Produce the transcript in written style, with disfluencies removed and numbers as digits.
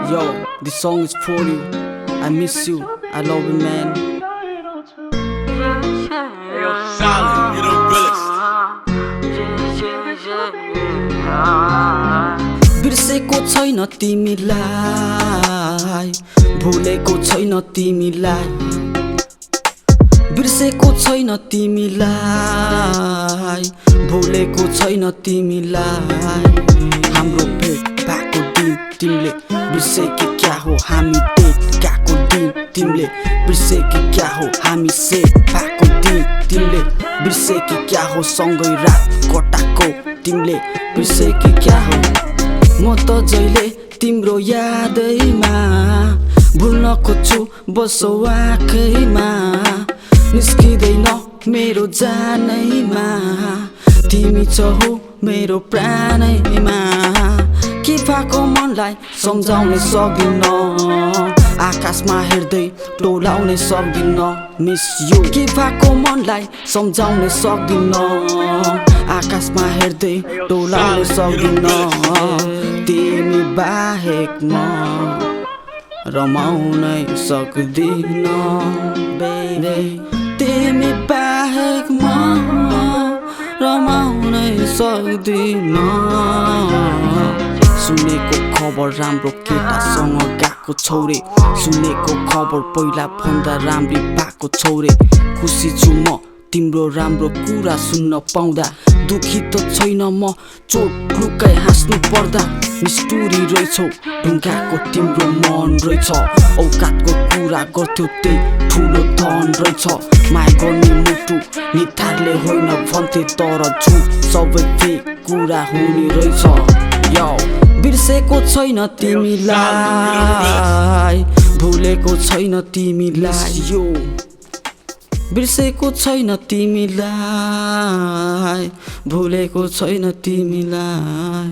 Yo, this song is for you. I miss you. I love you, man. Yo, solid, you the realest. बिर्सेको छैन तिमीलाई, भुलेको छैन तिमीलाई, बिर्सेको छैन तिमीलाई, भुलेको छैन तिमीलाई। हाम्रो भेट भएको दिन तिमीले बिर्से कि क्या हो, हामी डेट गएको दिन तिमीले बिर्से कि क्या हो, हामी सेट भएको दिन तिमीले बिर्से कि क्या हो, सँगै रात कटाको तिमीले बिर्से कि क्या हो। म त जहिले तिम्रो यादैमा भुल्न खोज्छु बसो आँखैमा, निस्किँदैन मेरो जानैमा, तिमी छौ मेरो प्राणैमा। के भएको मनलाई सम्झाउनै सक्दिन, आकाशमा हेर्दै डोलाउनै सक्दिन, मिस यु। के भएको मनलाई सम्झाउनै सक्दिन, आकाशमा हेर्दै डोलाउनै सक्दिन, तिमी बाहेक म रमाउनै सक्दिन, बेबी। तिमी बाहेक म रमाउनै सक्दिन। सुनेको खबर राम्रो केटासँग गएको छौरे, सुनेको खबर पहिला भन्दा राम्री भएको छौरे। खुसी छु म तिम्रो राम्रो कुरा सुन्न पाउँदा, दुखी त छैन म चोट लुकाइ हाँस्नु पर्दा। निष्ठुरी रहेछौ ढुङ्गाको तिम्रो मन रहेछ, औकातको कुरा गर्थ्यौ त्यही ठुलो धन रहेछ। माया गर्ने मुटु निथारले होइन भन्थे, तर झुट सबै फेक कुरा हुने रहेछ। यो बिर्सेको छैन तिमीलाई, भुलेको छैन तिमीलाई, यो बिर्सेको छैन तिमीलाई, भुलेको छैन तिमीलाई।